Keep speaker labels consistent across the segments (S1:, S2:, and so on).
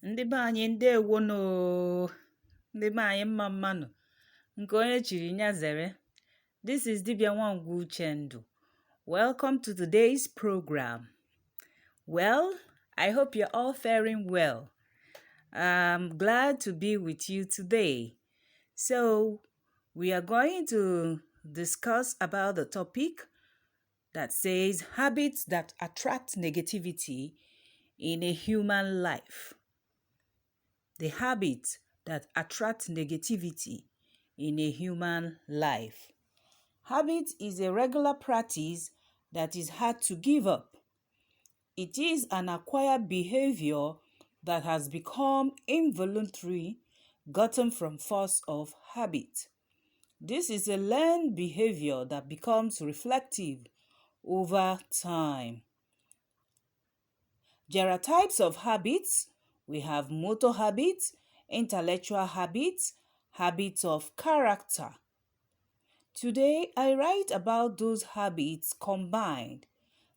S1: Ndị be anyị ndewonu. Ndị be anyị mma mmanụ nke onye chiri nya zere. This is Dibia Nwangwu Uchendu. Welcome to today's program. Well, I hope you're all faring well. I'm glad to be with you today. So, we are going to discuss about the topic that says habits that attract negativity in a human life. The habits that attract negativity in a human life. Habit is a regular practice that is hard to give up. It is an acquired behavior that has become involuntary, gotten from force of habit. This is a learned behavior that becomes reflective over time. There are types of habits. We have motor habits, intellectual habits, habits of character. Today, I write about those habits combined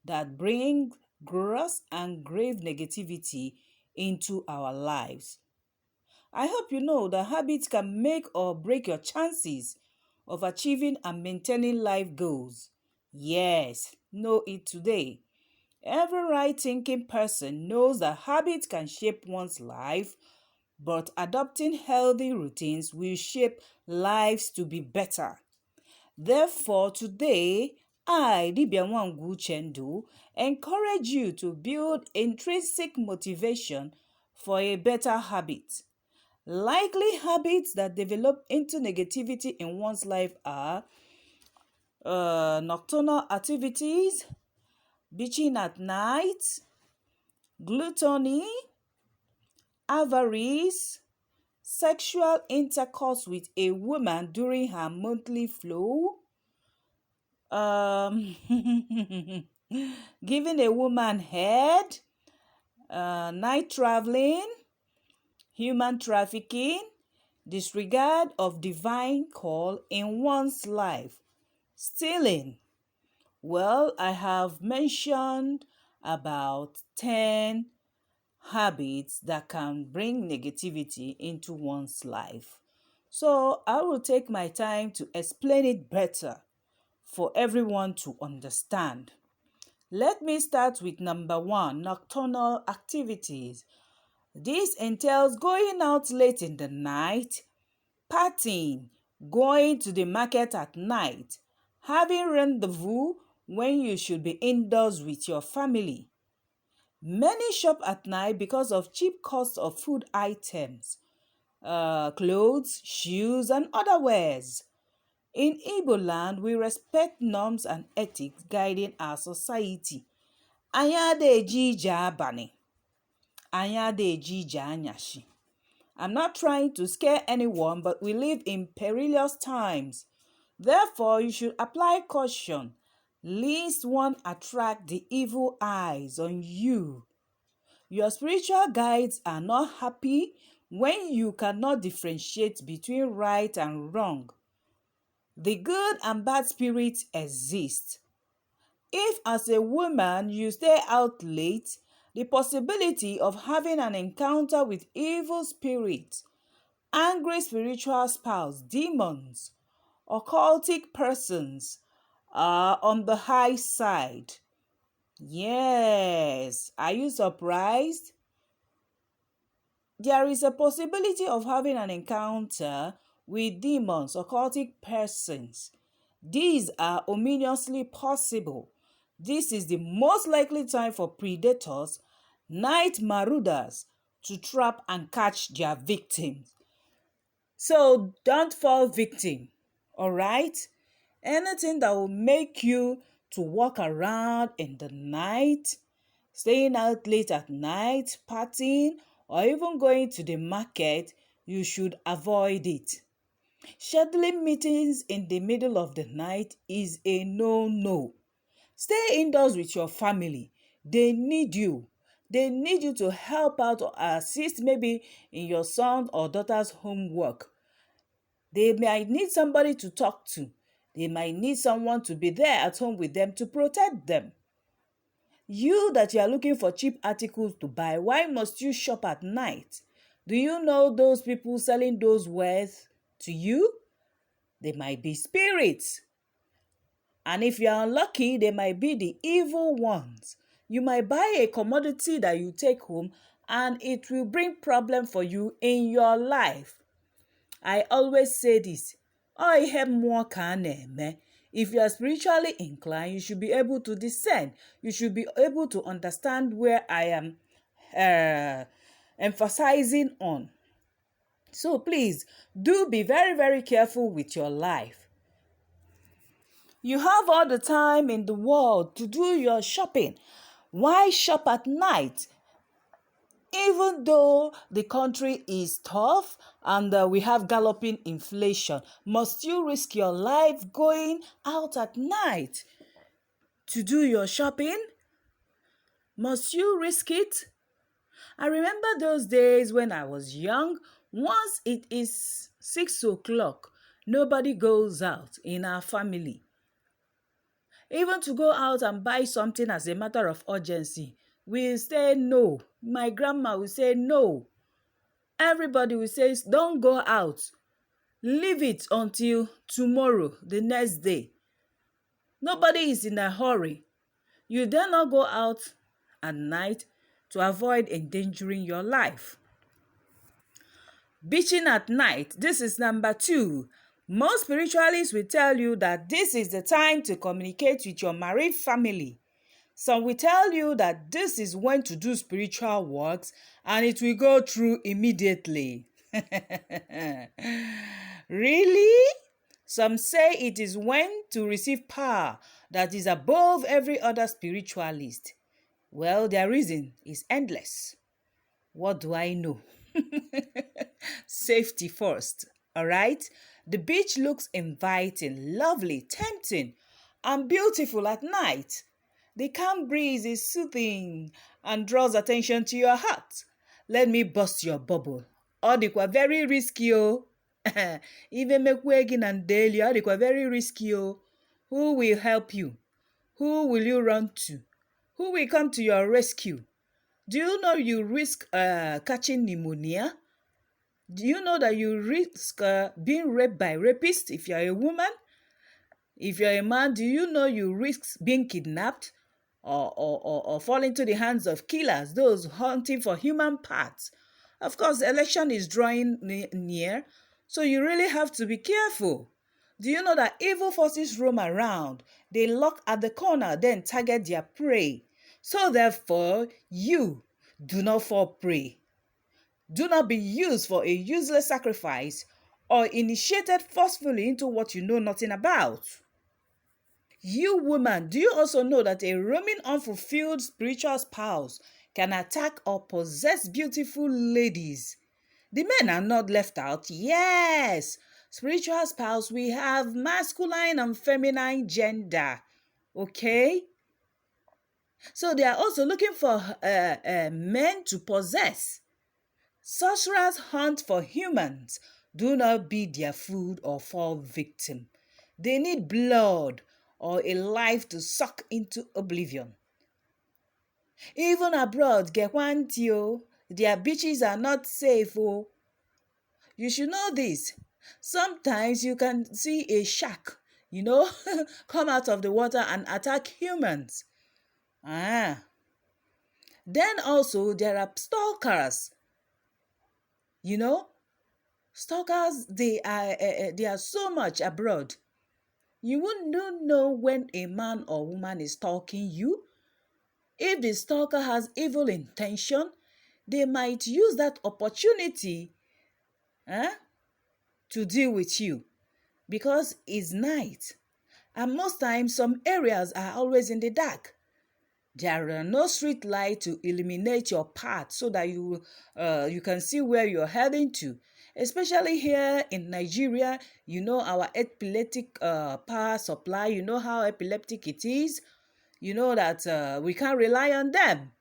S1: that bring gross and grave negativity into our lives. I hope you know that habits can make or break your chances of achieving and maintaining life goals. Yes, know it today. Every right-thinking person knows that habits can shape one's life, but adopting healthy routines will shape lives to be better. Therefore, today, I, Dibia Nwangwu Uchendu, encourage you to build intrinsic motivation for a better habit. Likely habits that develop into negativity in one's life are nocturnal activities, bitching at night, gluttony, avarice, sexual intercourse with a woman during her monthly flow, giving a woman head, night traveling, human trafficking, disregard of divine call in one's life, stealing. Well, I have mentioned about 10 habits that can bring negativity into one's life. So I will take my time to explain it better for everyone to understand. Let me start with number 1, nocturnal activities. This entails going out late in the night, partying, going to the market at night, having rendezvous when you should be indoors with your family. Many shop at night because of cheap cost of food items, clothes, shoes, and other wares. In Igbo land, we respect norms and ethics guiding our society. Anyị adịghị ije abalị. Anyị adịghị ije anyashi. I'm not trying to scare anyone, but we live in perilous times. Therefore, you should apply caution, lest one attract the evil eyes on you. Your spiritual guides are not happy when you cannot differentiate between right and wrong. The good and bad spirits exist. If as a woman you stay out late, the possibility of having an encounter with evil spirits, angry spiritual spouse, demons, occultic persons are on the high side. Yes, are you surprised? There is a possibility of having an encounter with demons, occultic persons. These are ominously possible. This is the most likely time for predators, night marauders, to trap and catch their victims. So don't fall victim, all right? Anything that will make you to walk around in the night, staying out late at night, partying, or even going to the market, you should avoid it. Scheduling meetings in the middle of the night is a no-no. Stay indoors with your family. They need you. They need you to help out or assist maybe in your son or daughter's homework. They might need somebody to talk to. They might need someone to be there at home with them to protect them. You that you are looking for cheap articles to buy, why must you shop at night? Do you know those people selling those wares to you? They might be spirits. And if you are unlucky, they might be the evil ones. You might buy a commodity that you take home and it will bring problem for you in your life. I always say this. If you are spiritually inclined, you should be able to discern. You should be able to understand where I am emphasizing on. So please, do be very, very careful with your life. You have all the time in the world to do your shopping. Why shop at night? Even though the country is tough and we have galloping inflation, must you risk your life going out at night to do your shopping? Must you risk it? I remember those days when I was young. Once it is 6 o'clock, nobody goes out in our family. Even to go out and buy something as a matter of urgency, we say no. My grandma will say no. Everybody will say, don't go out. Leave it until tomorrow, the next day. Nobody is in a hurry. You dare not go out at night to avoid endangering your life. Beaching at night, this is number 2. Most spiritualists will tell you that this is the time to communicate with your married family. Some will tell you that this is when to do spiritual works and it will go through immediately. Really? Some say it is when to receive power that is above every other spiritualist. Well, their reason is endless. What do I know? Safety first, all right? The beach looks inviting, lovely, tempting, and beautiful at night. The calm breeze is soothing and draws attention to your heart. Let me bust your bubble. Ọ dịkwa very risky o. Even mekwe gị na daily, ọ dịkwa very risky o. Who will help you? Who will you run to? Who will come to your rescue? Do you know you risk catching pneumonia? Do you know that you risk being raped by rapists if you're a woman? If you're a man, do you know you risk being kidnapped or fall into the hands of killers, those hunting for human parts? Of course, the election is drawing near, so you really have to be careful. Do you know that evil forces roam around? They lock at the corner, then target their prey. So therefore, you do not fall prey. Do not be used for a useless sacrifice or initiated forcefully into what you know nothing about. You woman, do you also know that a roaming unfulfilled spiritual spouse can attack or possess beautiful ladies? The men are not left out. Yes, spiritual spouse, we have masculine and feminine gender. Okay? So they are also looking for men to possess. Sorcerers hunt for humans. Do not be their food or fall victim. They need blood or a life to suck into oblivion. Even abroad, Gekwantio, their beaches are not safe. Oh. You should know this. Sometimes you can see a shark, come out of the water and attack humans. Then also there are stalkers. Stalkers, they are so much abroad. You wouldn't know when a man or woman is stalking you. If the stalker has evil intention, they might use that opportunity to deal with you because it's night. And most times, some areas are always in the dark. There are no street light to illuminate your path so that you can see where you're heading to. Especially here in Nigeria, our epileptic power supply, you know how epileptic it is. You know that we can't rely on them.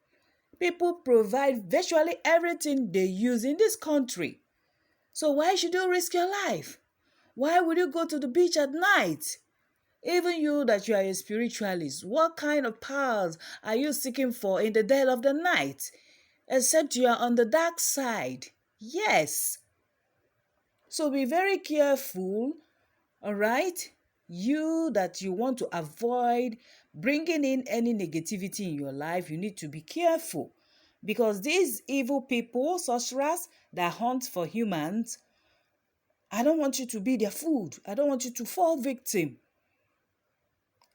S1: People provide virtually everything they use in this country. So why should you risk your life? Why would you go to the beach at night? Even you that you are a spiritualist, what kind of powers are you seeking for in the dead of the night? Except you are on the dark side. Yes. So be very careful, all right? You that you want to avoid bringing in any negativity in your life, you need to be careful. Because these evil people, sorcerers that hunt for humans, I don't want you to be their food. I don't want you to fall victim.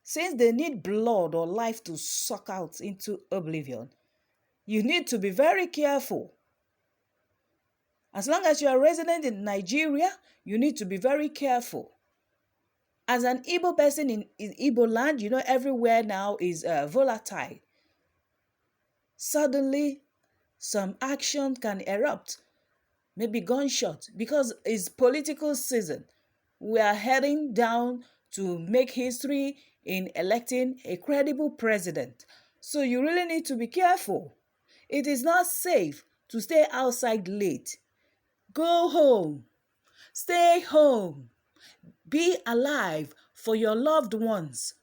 S1: Since they need blood or life to suck out into oblivion, you need to be very careful. As long as you are resident in Nigeria, you need to be very careful. As an Igbo person in Igbo land, you know everywhere now is volatile. Suddenly, some action can erupt, maybe gunshot, because it's political season. We are heading down to make history in electing a credible president. So you really need to be careful. It is not safe to stay outside late. Go home. Stay home. Be alive for your loved ones.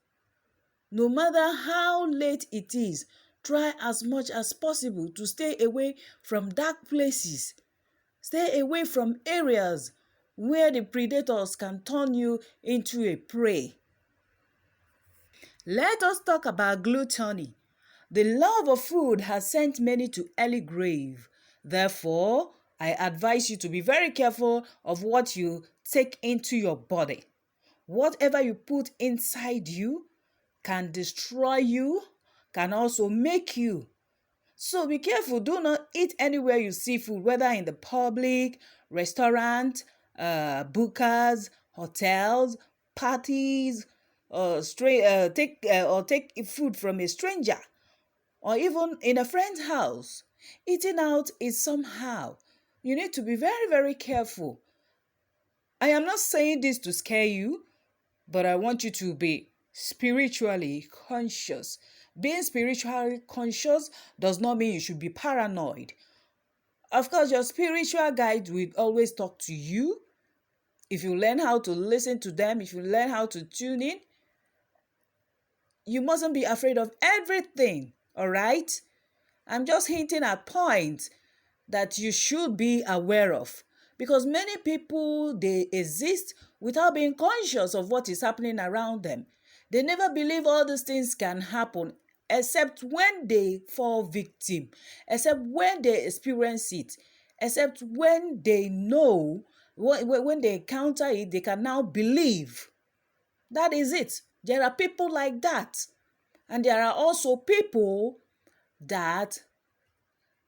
S1: No matter how late it is, try as much as possible to stay away from dark places. Stay away from areas where the predators can turn you into a prey. Let us talk about gluttony. The love of food has sent many to early grave. Therefore, I advise you to be very careful of what you take into your body. Whatever you put inside you can destroy you, can also make you. So be careful. Do not eat anywhere you see food, whether in the public, restaurant, bookers, hotels, parties, take food from a stranger, or even in a friend's house. Eating out is somehow. You need to be very, very careful. I am not saying this to scare you, but I want you to be spiritually conscious. Being spiritually conscious does not mean you should be paranoid. Of course, your spiritual guide will always talk to you. If you learn how to listen to them, if you learn how to tune in, you mustn't be afraid of everything, all right? I'm just hinting at points that you should be aware of. Because many people, they exist without being conscious of what is happening around them. They never believe all these things can happen except when they fall victim, except when they experience it, except when they know, when they encounter it, they can now believe. That is it. There are people like that. And there are also people that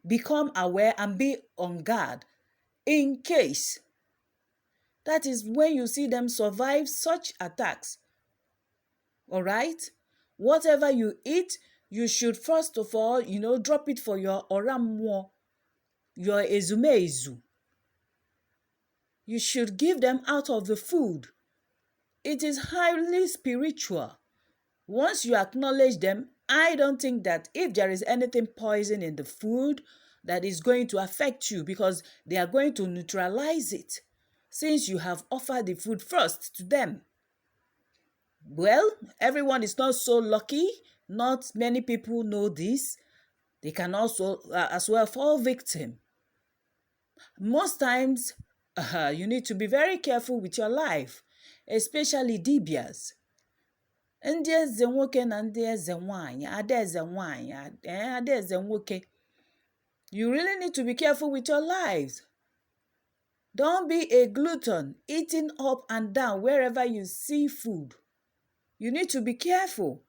S1: become aware and be on guard in case. That is when you see them survive such attacks. All right? Whatever you eat, you should first of all, drop it for your oramwo, your ezumezu. You should give them out of the food. It is highly spiritual. Once you acknowledge them, I don't think that if there is anything poison in the food, that is going to affect you, because they are going to neutralize it since you have offered the food first to them. Well, everyone is not so lucky. Not many people know this. They can also as well fall victim. Most times, you need to be very careful with your life, especially dibias. Ndị eze nwoke na ndị eze nwanyị, adaeze nwanyị, adaeze nwoke. You really need to be careful with your lives. Don't be a glutton, eating up and down wherever you see food. You need to be careful.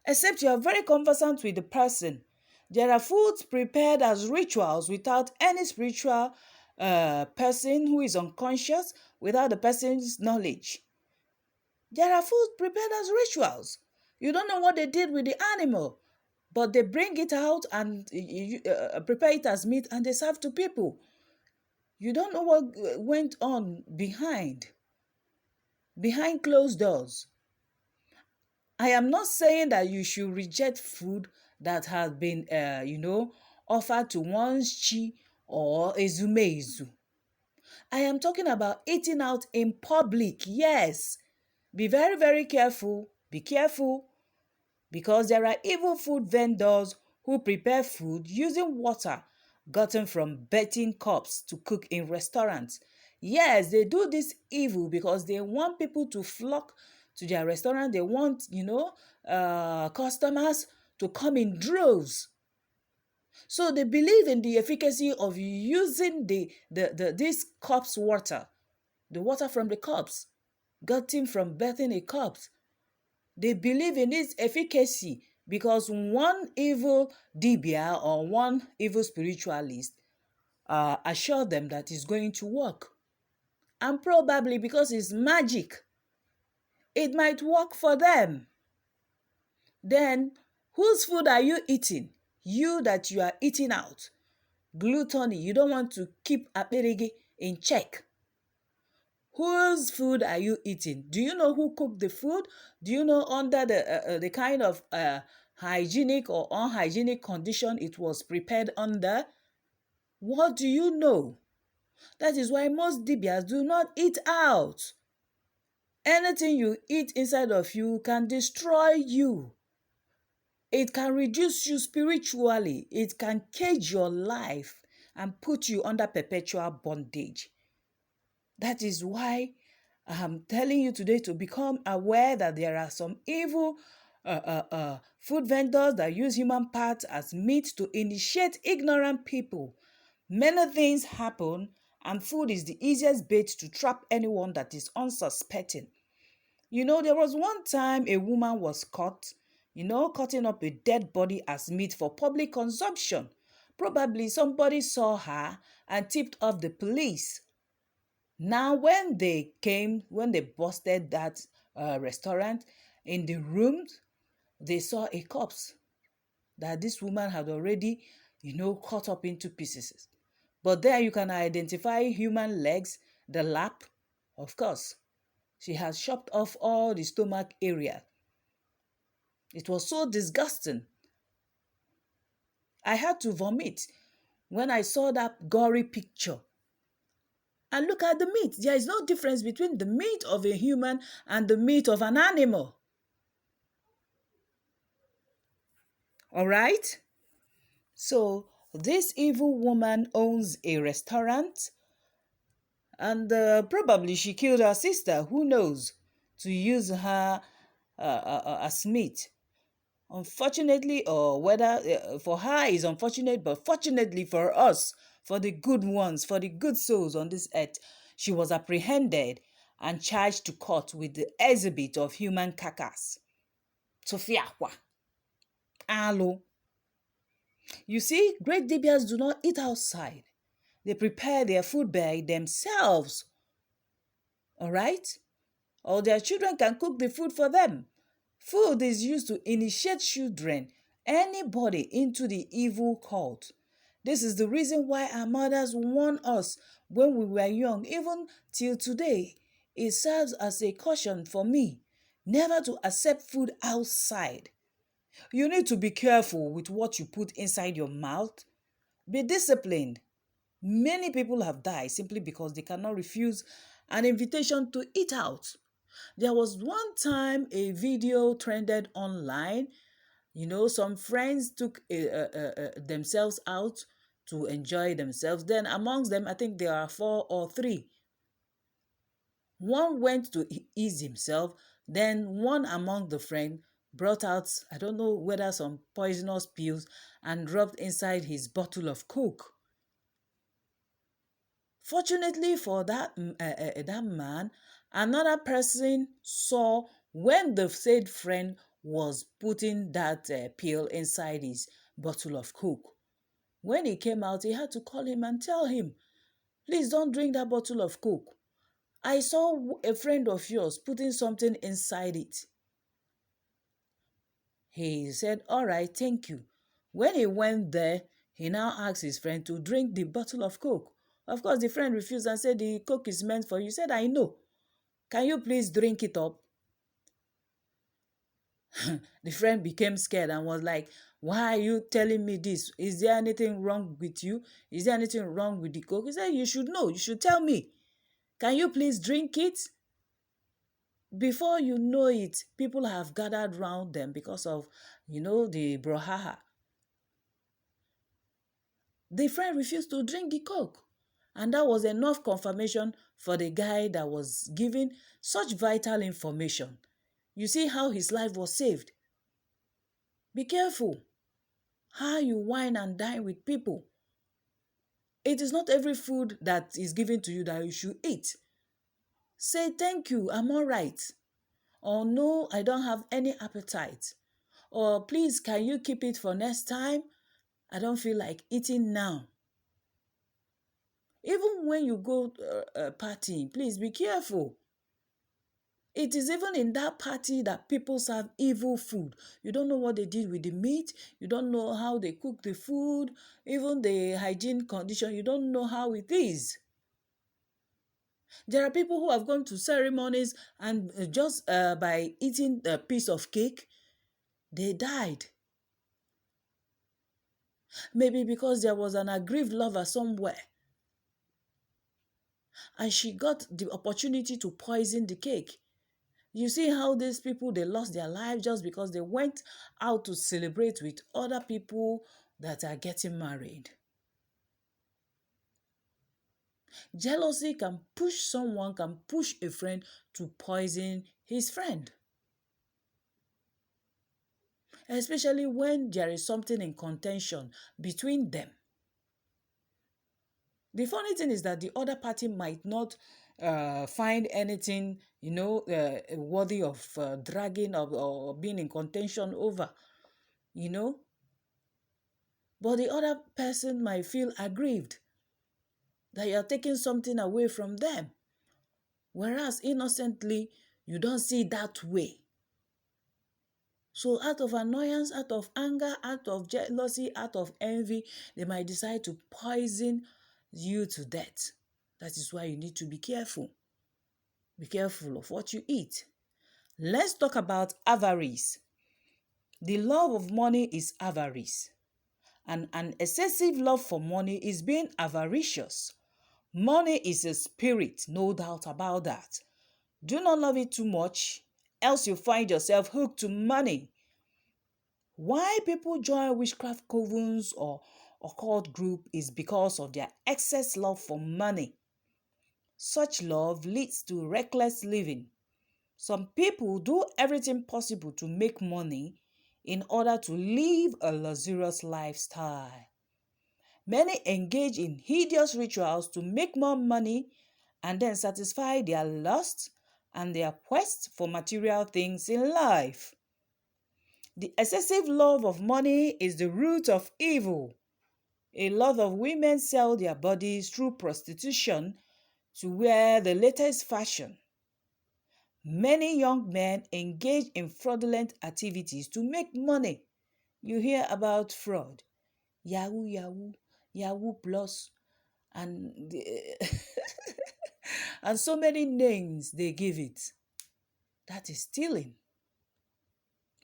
S1: Except you are very conversant with the person. There are foods prepared as rituals without any spiritual person who is unconscious, without the person's knowledge. There are foods prepared as rituals. You don't know what they did with the animal, but they bring it out and prepare it as meat and they serve to people. You don't know what went on behind closed doors. I am not saying that you should reject food that has been, offered to one's chi or ezumezu. I am talking about eating out in public, yes. Be very, very careful. Be careful, because there are evil food vendors who prepare food using water gotten from betting cups to cook in restaurants. Yes, they do this evil because they want people to flock to their restaurant. They want, customers to come in droves. So they believe in the efficacy of using this cups water, the water from the cups, gotten from betting a cups. They believe in its efficacy because one evil dibia or one evil spiritualist assured them that it's going to work. And probably because it's magic, it might work for them. Then, whose food are you eating? You that you are eating out. Gluttony, you don't want to keep apirigi in check. Whose food are you eating? Do you know who cooked the food? Do you know under the kind of hygienic or unhygienic condition it was prepared under? What do you know? That is why most dibias do not eat out. Anything you eat inside of you can destroy you. It can reduce you spiritually. It can cage your life and put you under perpetual bondage. That is why I'm telling you today to become aware that there are some evil food vendors that use human parts as meat to initiate ignorant people. Many things happen, and food is the easiest bait to trap anyone that is unsuspecting. There was one time a woman was caught, cutting up a dead body as meat for public consumption. Probably somebody saw her and tipped off the police. Now, when they busted that restaurant, in the rooms, they saw a corpse that this woman had already, cut up into pieces. But there you can identify human legs, the lap, of course. She has chopped off all the stomach area. It was so disgusting. I had to vomit when I saw that gory picture. And look at the meat. There is no difference between the meat of a human and the meat of an animal. All right? So, this evil woman owns a restaurant, and probably she killed her sister, who knows, to use her as meat. Unfortunately, or whether for her is unfortunate, but fortunately for us, for the good ones, for the good souls on this earth, she was apprehended and charged to court with the exhibit of human carcass. Sofiakwa. Alo. You see, great dibias do not eat outside. They prepare their food by themselves. All right? Or their children can cook the food for them. Food is used to initiate children, anybody, into the evil cult. This is the reason why our mothers warned us when we were young, even till today. It serves as a caution for me never to accept food outside. You need to be careful with what you put inside your mouth. Be disciplined. Many people have died simply because they cannot refuse an invitation to eat out. There was one time a video trended online. Some friends took themselves out to enjoy themselves. Then amongst them, I think there are 4 or 3. One went to ease himself. Then one among the friends brought out, I don't know whether some poisonous pills, and rubbed inside his bottle of Coke. Fortunately for that man, another person saw when the said friend was putting that pill inside his bottle of Coke. When he came out, he had to call him and tell him, please don't drink that bottle of Coke. I saw a friend of yours putting something inside it. He said, all right, thank you. When he went there, he now asked his friend to drink the bottle of Coke. Of course, the friend refused and said, the Coke is meant for you. He said, I know. Can you please drink it up? The friend became scared and was like, why are you telling me this? Is there anything wrong with you? Is there anything wrong with the Coke? He said, you should know. You should tell me. Can you please drink it? Before you know it, people have gathered round them because of, the brouhaha. The friend refused to drink the coke. And that was enough confirmation for the guy that was giving such vital information. You see how his life was saved. Be careful how you wine and dine with people. It is not every food that is given to you that you should eat. Say thank you, I'm all right. Or no, I don't have any appetite. Or please, can you keep it for next time? I don't feel like eating now. Even when you go partying, please be careful. It is even in that party that people serve evil food. You don't know what they did with the meat. You don't know how they cook the food. Even the hygiene condition, you don't know how it is. There are people who have gone to ceremonies and just by eating a piece of cake, they died. Maybe because there was an aggrieved lover somewhere and she got the opportunity to poison the cake. You see how these people, they lost their life just because they went out to celebrate with other people that are getting married. Jealousy can push a friend to poison his friend. Especially when there is something in contention between them. The funny thing is that the other party might not find anything, worthy of dragging or being in contention over, But the other person might feel aggrieved that you're taking something away from them. Whereas innocently, you don't see that way. So out of annoyance, out of anger, out of jealousy, out of envy, they might decide to poison you to death. That is why you need to be careful. Be careful of what you eat. Let's talk about avarice. The love of money is avarice. And an excessive love for money is being avaricious. Money is a spirit, no doubt about that. Do not love it too much, else you find yourself hooked to money. Why people join witchcraft covens or occult group is because of their excess love for money. Such love leads to reckless living. Some people do everything possible to make money in order to live a luxurious lifestyle. Many engage in hideous rituals to make more money and then satisfy their lust and their quest for material things in life. The excessive love of money is the root of evil. A lot of women sell their bodies through prostitution to wear the latest fashion. Many young men engage in fraudulent activities to make money. You hear about fraud, Yahoo, Yahoo, Yahoo Plus, and and so many names they give it. That is stealing.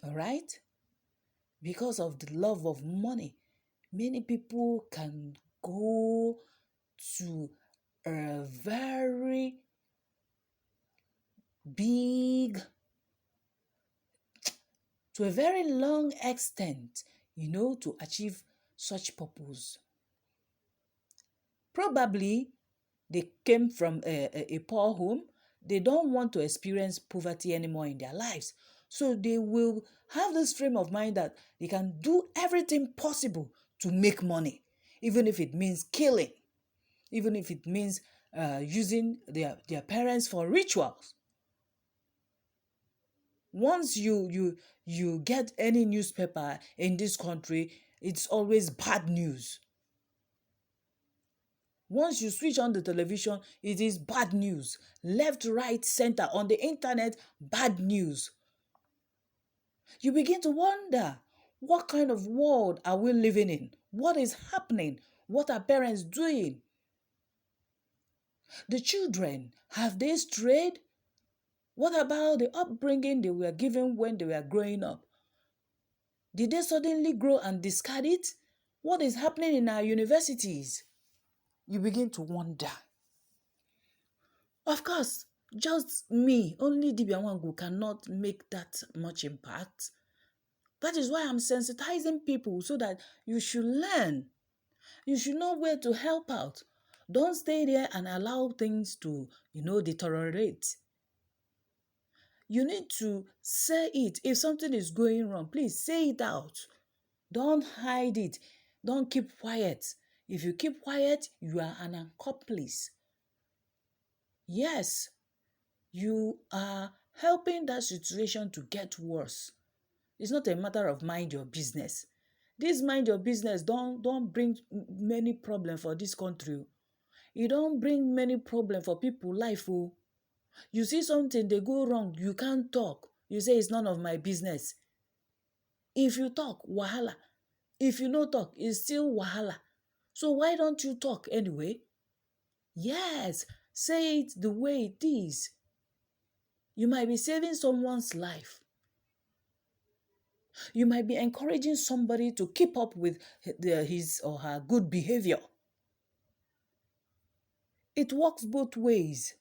S1: All right? Because of the love of money, many people can go to a very big, to a very long extent, to achieve such purpose. Probably they came from a poor home. They don't want to experience poverty anymore in their lives. So they will have this frame of mind that they can do everything possible to make money, even if it means killing, even if it means using their parents for rituals. Once you get any newspaper in this country, it's always bad news. Once you switch on the television, it is bad news. Left, right, center, on the internet, bad news. You begin to wonder, what kind of world are we living in? What is happening? What are parents doing? The children, have they strayed? What about the upbringing they were given when they were growing up? Did they suddenly grow and discard it? What is happening in our universities? You begin to wonder. Of course, Just me, only Dibia Wangu cannot make that much impact. That is why I'm sensitizing people so that you should learn. You should know where to help out. Don't stay there and allow things to, deteriorate. You need to say it. If something is going wrong, please say it out. Don't hide it. Don't keep quiet. If you keep quiet, you are an accomplice. Yes, you are helping that situation to get worse. It's not a matter of mind your business. This mind your business don't bring many problems for this country. You don't bring many problems for people life. Oh. You see something, they go wrong, you can't talk. You say it's none of my business. If you talk, wahala. If you no talk, it's still wahala. So why don't you talk anyway? Yes, say it the way it is. You might be saving someone's life. You might be encouraging somebody to keep up with his or her good behavior. It works both ways.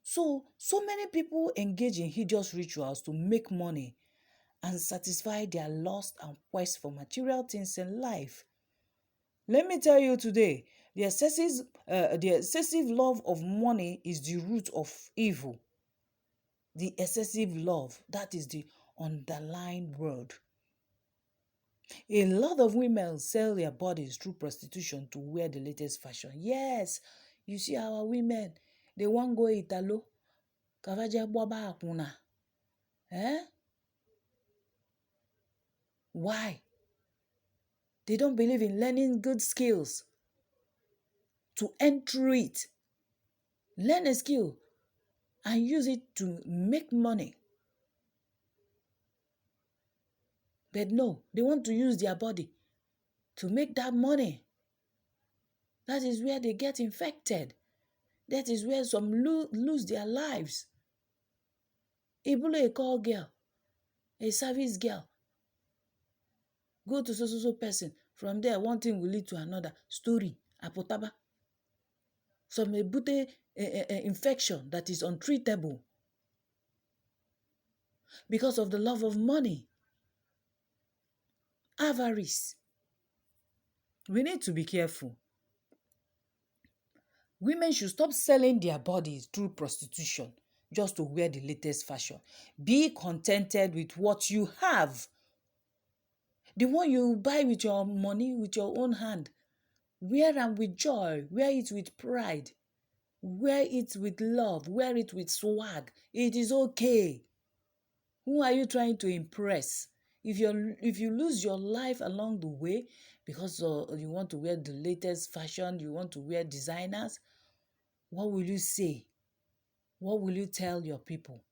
S1: So many people engage in hideous rituals to make money and satisfy their lust and quest for material things in life. Let me tell you today, the excessive love of money is the root of evil. The excessive love, that is the underlying word. A lot of women sell their bodies through prostitution to wear the latest fashion. Yes, you see our women, they won't go Italo. Kavaja Baba Akuna. Why? They don't believe in learning good skills to enter it. Learn a skill and use it to make money. But no, they want to use their body to make that money. That is where they get infected. That is where some lose their lives. A call girl, a service girl, go to so person. From there, one thing will lead to another. Story, apotaba. Some ebute infection that is untreatable because of the love of money. Avarice. We need to be careful. Women should stop selling their bodies through prostitution just to wear the latest fashion. Be contented with what you have. The one you buy with your money, with your own hand. Wear them with joy. Wear it with pride. Wear it with love. Wear it with swag. It is okay. Who are you trying to impress? If you lose your life along the way because you want to wear the latest fashion, you want to wear designers, what will you say? What will you tell your people?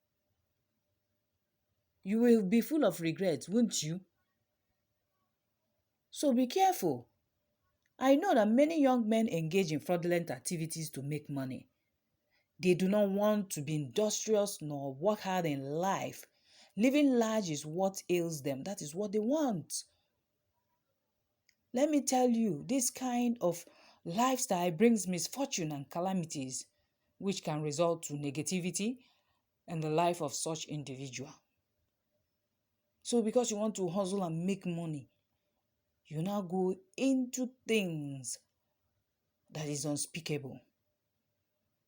S1: You will be full of regrets, won't you? So be careful. I know that many young men engage in fraudulent activities to make money. They do not want to be industrious nor work hard in life. Living large is what ails them. That is what they want. Let me tell you, this kind of lifestyle brings misfortune and calamities, which can result to negativity in the life of such individual. So because you want to hustle and make money, you now go into things that is unspeakable.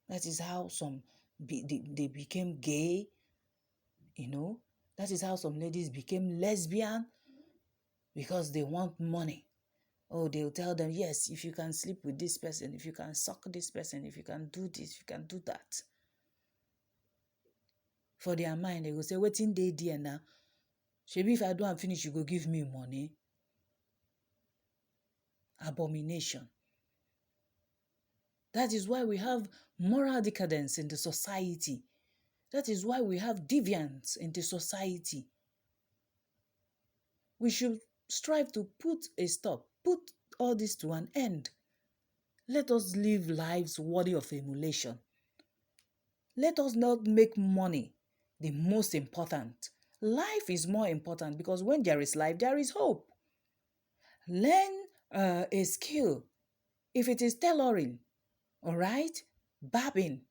S1: That is how some they became gay, That is how some ladies became lesbian because they want money. Oh, they'll tell them, yes, if you can sleep with this person, if you can suck this person, if you can do this, if you can do that. For their mind, they will say, wetin dey there now? Shebi, if I do and finish, you go give me money. Abomination. That is why we have moral decadence in the society. That is why we have deviance in the society. We should strive to put a stop, put all this to an end. Let us live lives worthy of emulation. Let us not make money the most important. Life is more important because when there is life, there is hope. Learn a skill. If it is tailoring, all right, barbing,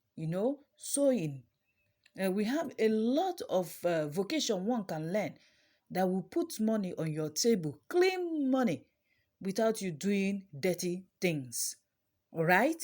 S1: sewing. We have a lot of vocation one can learn that will put money on your table, clean money, without you doing dirty things. All right?